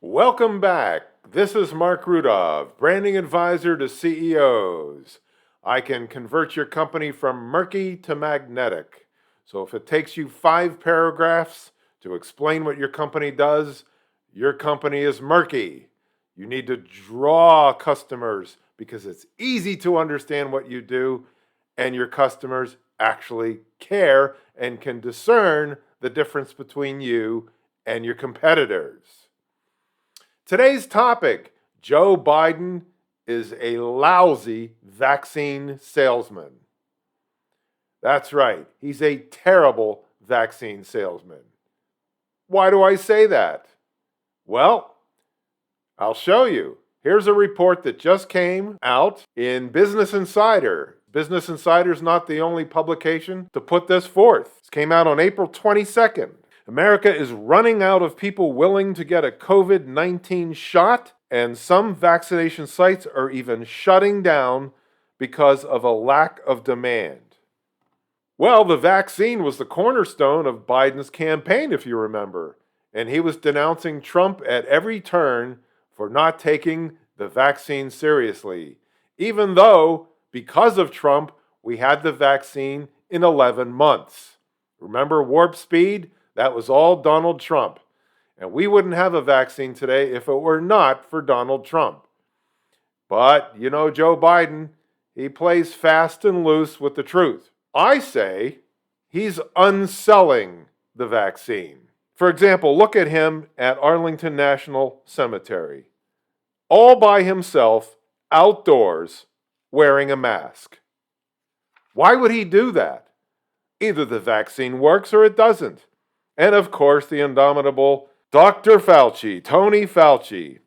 Welcome back. This is Marc Rudov, branding advisor to CEOs. I can convert your company from murky to magnetic. So if it takes you 5 paragraphs to explain what your company does, your company is murky. You need to draw customers because it's easy to understand what you do, and your customers actually care and can discern the difference between you and your competitors. Today's topic, Joe Biden is a lousy vaccine salesman. That's right, he's a terrible vaccine salesman. Why do I say that? Well, I'll show you. Here's a report that just came out in Business Insider. Business Insider is not the only publication to put this forth. It came out on April 22nd. America is running out of people willing to get a COVID-19 shot, and some vaccination sites are even shutting down because of a lack of demand. Well, the vaccine was the cornerstone of Biden's campaign, if you remember, and he was denouncing Trump at every turn for not taking the vaccine seriously, even though, because of Trump, we had the vaccine in 11 months. Remember warp speed? That was all Donald Trump. And we wouldn't have a vaccine today if it were not for Donald Trump. But, you know, Joe Biden, he plays fast and loose with the truth. I say he's unselling the vaccine. For example, look at him at Arlington National Cemetery. All by himself, outdoors, wearing a mask. Why would he do that? Either the vaccine works or it doesn't. And of course, the indomitable Dr. Fauci, Tony Fauci,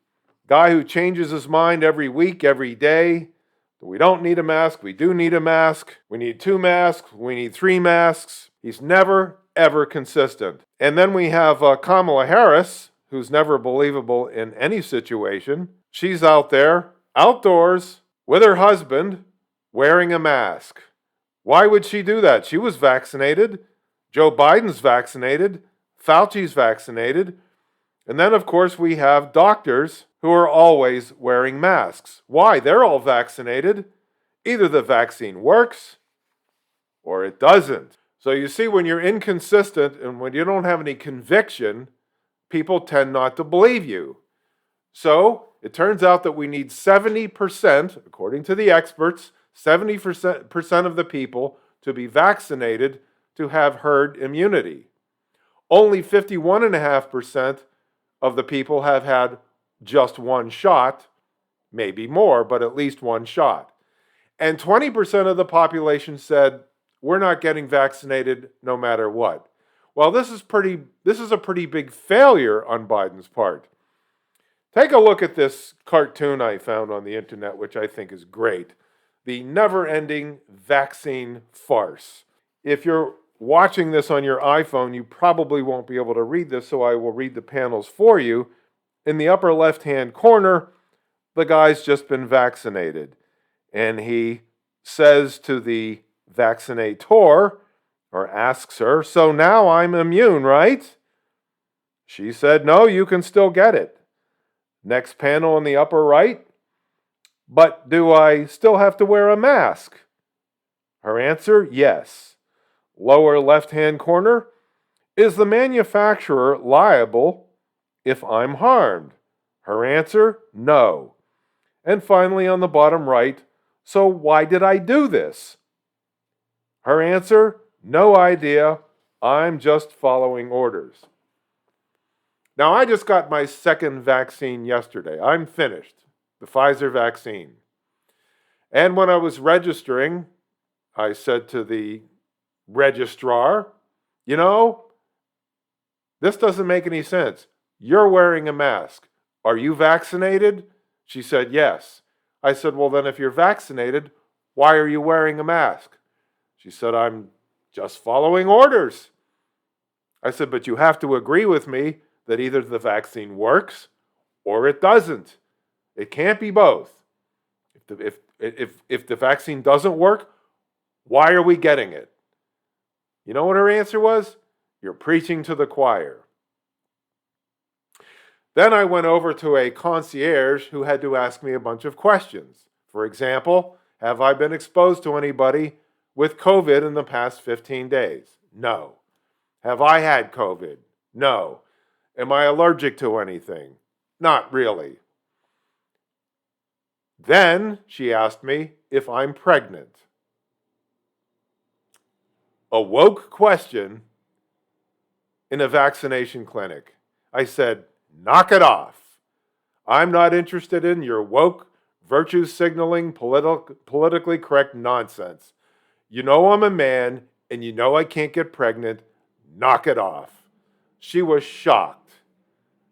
guy who changes his mind every week, every day. We don't need a mask. We do need a mask. We need 2 masks. We need 3 masks. He's never, ever consistent. And then we have Kamala Harris, who's never believable in any situation. She's out there, outdoors, with her husband, wearing a mask. Why would she do that? She was vaccinated. Joe Biden's vaccinated. Fauci's vaccinated. And then, of course, we have doctors who are always wearing masks. Why? They're all vaccinated. Either the vaccine works or it doesn't. So you see, when you're inconsistent and when you don't have any conviction, people tend not to believe you. So it turns out that we need 70%, according to the experts, 70% of the people to be vaccinated to have herd immunity. Only 51.5% of the people have had just 1 shot, maybe more, but at least 1 shot. And 20% of the population said, we're not getting vaccinated no matter what. Well, this is a pretty big failure on Biden's part. Take a look at this cartoon I found on the internet, which I think is great. The never-ending vaccine farce. If you're watching this on your iPhone, you probably won't be able to read this, so I will read the panels for you. In the upper left-hand corner, the guy's just been vaccinated. And he says to the vaccinator, or asks her, so now I'm immune, right? She said, no, you can still get it. Next panel in the upper right, but do I still have to wear a mask? Her answer, yes. Lower left-hand corner, is the manufacturer liable if I'm harmed? Her answer, no. And finally on the bottom right, so why did I do this? Her answer, no idea. I'm just following orders. Now, I just got my 2nd vaccine yesterday. I'm finished, the Pfizer vaccine. And when I was registering, I said to the registrar, you know, this doesn't make any sense. You're wearing a mask. Are you vaccinated? She said, yes. I said, well, then if you're vaccinated, why are you wearing a mask? She said, I'm just following orders. I said, but you have to agree with me that either the vaccine works or it doesn't. It can't be both. If the vaccine doesn't work, why are we getting it? You know what her answer was? You're preaching to the choir. Then I went over to a concierge who had to ask me a bunch of questions. For example, have I been exposed to anybody with COVID in the past 15 days? No. Have I had COVID? No. Am I allergic to anything? Not really. Then she asked me if I'm pregnant. A woke question in a vaccination clinic. I said, knock it off. I'm not interested in your woke, virtue signaling, politically correct nonsense. You know I'm a man, and you know I can't get pregnant. Knock it off. She was shocked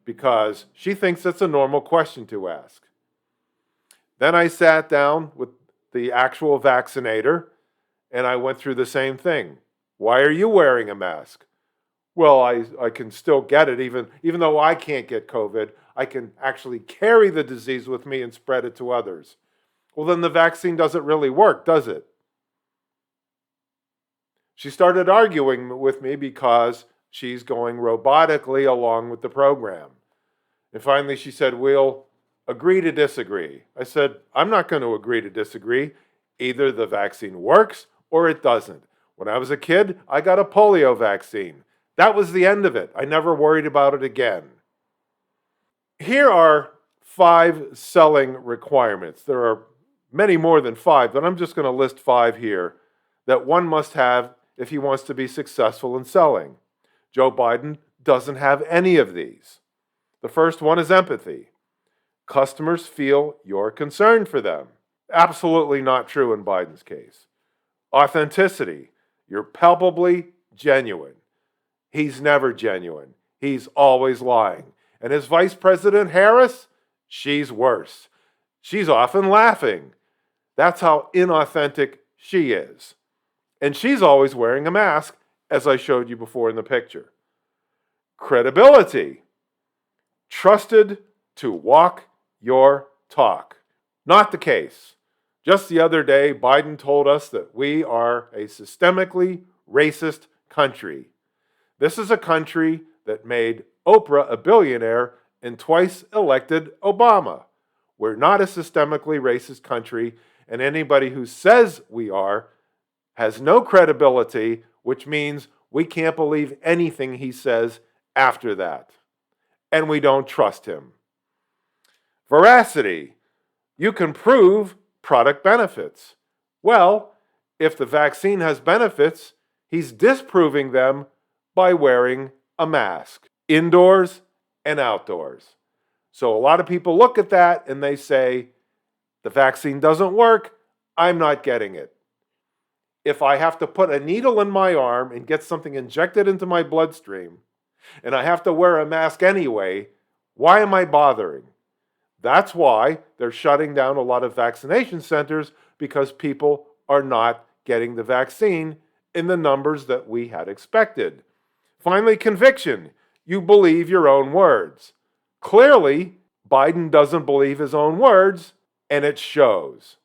because she thinks it's a normal question to ask. Then I sat down with the actual vaccinator and I went through the same thing. Why are you wearing a mask? Well, I can still get it even though I can't get COVID. I can actually carry the disease with me and spread it to others. Well, then the vaccine doesn't really work, does it? She started arguing with me because she's going robotically along with the program. And finally she said, we'll agree to disagree. I said, I'm not going to agree to disagree. Either the vaccine works or it doesn't. When I was a kid, I got a polio vaccine. That was the end of it. I never worried about it again. Here are 5 selling requirements. There are many more than 5, but I'm just going to list 5 here that one must have if he wants to be successful in selling. Joe Biden doesn't have any of these. The first one is empathy. Customers feel you're concerned for them. Absolutely not true in Biden's case. Authenticity. You're palpably genuine. He's never genuine. He's always lying. And his Vice President Harris, she's worse. She's often laughing. That's how inauthentic she is. And she's always wearing a mask, as I showed you before in the picture. Credibility. Trusted to walk your talk. Not the case. Just the other day, Biden told us that we are a systemically racist country. This is a country that made Oprah a billionaire and twice elected Obama. We're not a systemically racist country, and anybody who says we are has no credibility, which means we can't believe anything he says after that. And we don't trust him. Veracity. You can prove product benefits. Well, if the vaccine has benefits, he's disproving them by wearing a mask, indoors and outdoors. So a lot of people look at that and they say, the vaccine doesn't work, I'm not getting it. If I have to put a needle in my arm and get something injected into my bloodstream, and I have to wear a mask anyway, why am I bothering? That's why they're shutting down a lot of vaccination centers, because people are not getting the vaccine in the numbers that we had expected. Finally, conviction. You believe your own words. Clearly, Biden doesn't believe his own words, and it shows.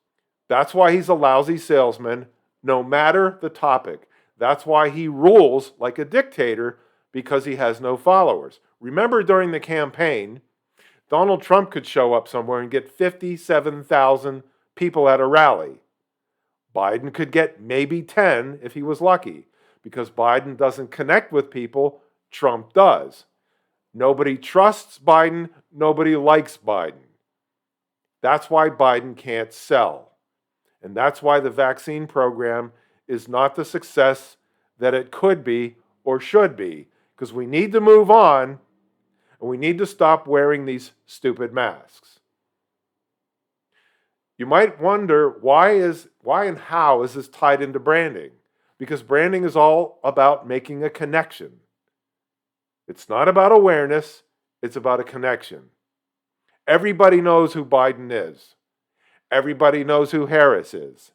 That's why he's a lousy salesman, no matter the topic. That's why he rules like a dictator, because he has no followers. Remember during the campaign, Donald Trump could show up somewhere and get 57,000 people at a rally. Biden could get maybe 10 if he was lucky, because Biden doesn't connect with people, Trump does. Nobody trusts Biden, nobody likes Biden. That's why Biden can't sell. And that's why the vaccine program is not the success that it could be or should be, because we need to move on and we need to stop wearing these stupid masks. You might wonder why and how is this tied into branding? Because branding is all about making a connection. It's not about awareness, it's about a connection. Everybody knows who Biden is. Everybody knows who Harris is.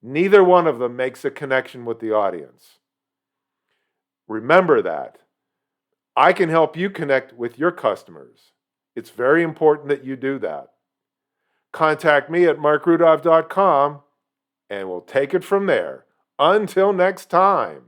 Neither one of them makes a connection with the audience. Remember that. I can help you connect with your customers. It's very important that you do that. Contact me at markrudov.com and we'll take it from there. Until next time.